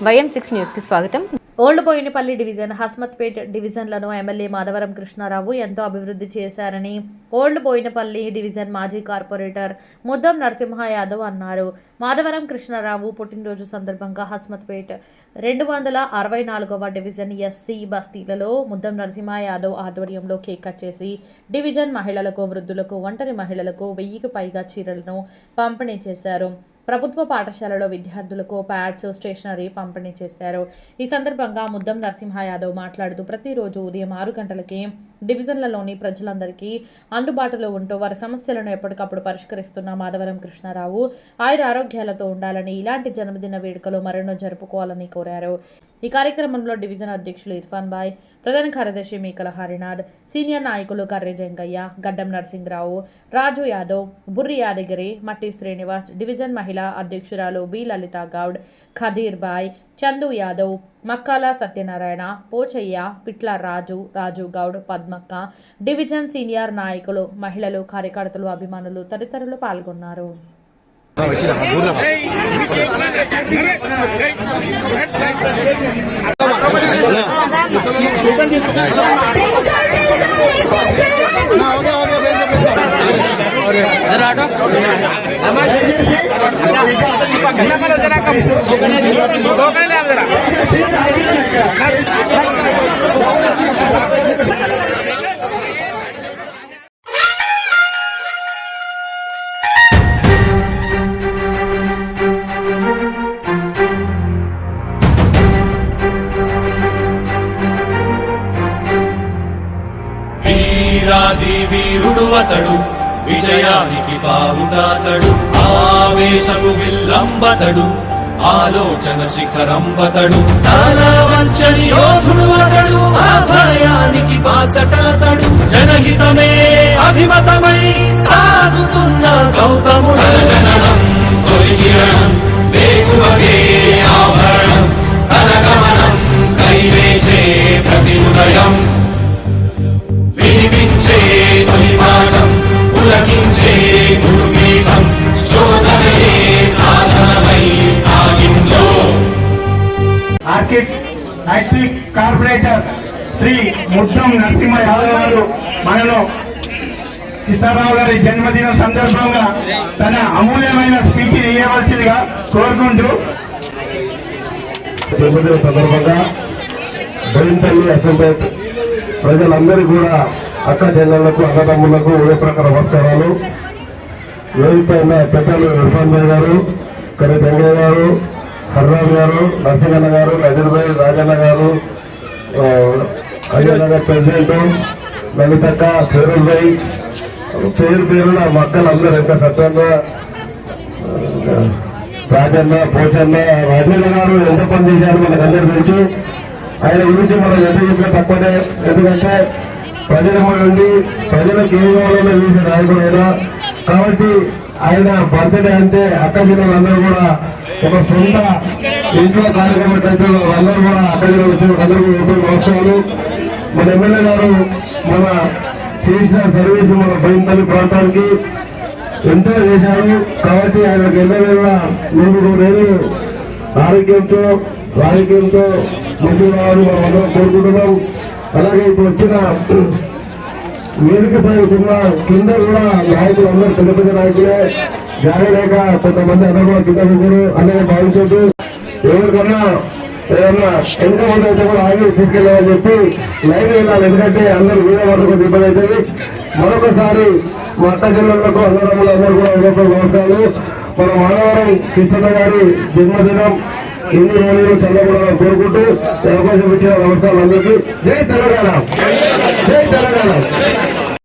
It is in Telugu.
YM6 న్యూస్ కి స్వాగతం. ఓల్డ్ బోయినపల్లి డివిజన్, హస్మత్పేట్ డివిజన్లను ఎమ్మెల్యే మాధవరం కృష్ణారావు ఎంతో అభివృద్ధి చేశారని ఓల్డ్ బోయినపల్లి డివిజన్ మాజీ కార్పొరేటర్ ముద్దం నరసింహ యాదవ్ అన్నారు. మాధవరం కృష్ణారావు పుట్టినరోజు సందర్భంగా హస్మత్పేట్ 264వ డివిజన్ ఎస్సీ బస్తీలలో ముద్దం నరసింహ యాదవ్ ఆధ్వర్యంలో కేక్ కట్ చేసి డివిజన్ మహిళలకు, వృద్ధులకు, ఒంటరి మహిళలకు 1000కి పైగా చీరలను పంపిణీ చేశారు. ప్రభుత్వ పాఠశాలలో విద్యార్థులకు ప్యాడ్స్, స్టేషనరీ పంపిణీ చేశారు. ఈ సందర్భంగా ముద్దం నరసింహ యాదవ్ మాట్లాడుతూ ప్రతిరోజు ఉదయం 6 గంటలకి డివిజన్లలోని ప్రజలందరికీ అందుబాటులో ఉంటూ వారి సమస్యలను ఎప్పటికప్పుడు పరిష్కరిస్తున్న మాధవరం కృష్ణారావు ఆయుర ఆరోగ్యాలతో ఉండాలని, ఇలాంటి జన్మదిన వేడుకలు మరెన్నో జరుపుకోవాలని కోరారు. ఈ కార్యక్రమంలో డివిజన్ అధ్యక్షులు ఇర్ఫాన్ బాయ్, ప్రధాన కార్యదర్శి మీకల హరినాథ్, సీనియర్ నాయకులు కర్రె జంగయ్య, గడ్డం నరసింహరావు, రాజు యాదవ్, బుర్రి యాదగిరి, మట్టి శ్రీనివాస్, డివిజన్ మహిళా అధ్యక్షురాలు బి లలితా గౌడ్, ఖదీర్ బాయ్, చందు యాదవ్, మక్కాల సత్యనారాయణ, పోచయ్య, పిట్ల రాజు గౌడ్, పద్మక్క, డివిజన్ సీనియర్ నాయకులు, మహిళలు, కార్యకర్తలు, అభిమానులు తదితరులు పాల్గొన్నారు. వీరాది వీరుడు అతడు, విజయానికి బావుటాతడు, ఆవేశము విల్లంబతడు, ఆలోచన శిఖరంబతడు, తాళవంచని యోధుడు అతడు, అభయానికి బాసటాతడు, జనహితమే అభిమతమై సాగుతున్న గౌతముడు. జననం తొలి కిరణం, వేకువకే ఆభరణం, తన గమనం కైవేచే ప్రతి ఉదయం, వినిపించే తొలి పాఠం, పులకించే గురుపీఠం, శోధనే సాధనమై సాగిందో. ఆర్కిటెక్ట్ కార్పొరేటర్ శ్రీ ముద్దం నరసింహ యాదవ్ గారు మనలో సీతారావు గారి జన్మదిన సందర్భంగా తన అమూల్యమైన స్పీచ్ ఇవ్వవలసిందిగా కోరుకుంటూ, జన్మదిన సందర్భంగా బోయినపల్లి హస్మత్పేట్ ప్రజలందరూ కూడా అక్క చెల్లెళ్లకు, అన్నదమ్ములకు ఉదయప్రకార నమస్కారాలు. వేదికైన పెద్దలు ఇర్ఫాన్ బాయ్ గారు, కర్రె జంగయ్య గారు, హర్రాజ్ గారు, నరసింహన్న గారు, నజీర్భాయ్, రాజన్న గారు, అజయనగర్ ప్రెసిడెంట్ లలితక్క, ఫేరుల్ భాయ్, పేరున మక్కలందరూ ఎంత సత్యంగా, రాజన్న, పోచన్న, రాజన్న గారు ఎంత పని చేశారు మనకు అందరూ తెలుసు. ఆయన గురించి మనం ఎంత చెప్పినా తక్కువనే. ఎందుకంటే ప్రజల నుండి ప్రజలకు ఏం కావాలన్నా చూసే నాయకుడు అయినా. కాబట్టి ఆయన బర్త్డే అంటే అక్క జిల్లాలందరూ కూడా ఒక సొంత ఇంట్లో కార్యక్రమం టైపు అందరూ కూడా అక్క జిల్లా వచ్చిన అందరూ నమస్కారాలు. మన ఎమ్మెల్యే గారు మన చేసిన సర్వీసు మన బోయినపల్లి ప్రాంతానికి ఎంతో చేశారు. కాబట్టి ఆయనకు ఎమ్మెల్యేగా 3 ఆరోగ్యంతో ముందుకు రావాలని మనం అందరం కోరుకుంటున్నాం. అలాగే ఇప్పుడు వచ్చిన వేదికపై ఉన్న కింద కూడా నాయకులు అందరూ పెద్ద పెద్ద నాయకులే, జాగలేక కొంతమంది అందరూ కూడా కింద ముగ్గురు అలాగే భావించు. ఎవరికన్నా ఏదన్నా ఎంత మంది అయితే కూడా ఆగి తీసుకెళ్ళాలని చెప్పి లైన్ వెళ్ళాలి. ఎందుకంటే అందరూ వీర వరకు ఇబ్బంది అవుతుంది. మరొకసారి మా అక్క జిల్లాలకు అన్నదమ్ములు అందరూ కూడా నమస్కారాలు. మన మాధవరం కృష్ణ గారి జన్మదినం ఎన్ని రోజులు చల్లకూడదని కోరుకుంటూ అవకాశం ఇచ్చిన నమస్కారాలు అందరికీ. జై తెలంగాణ, జై తెలంగాణ.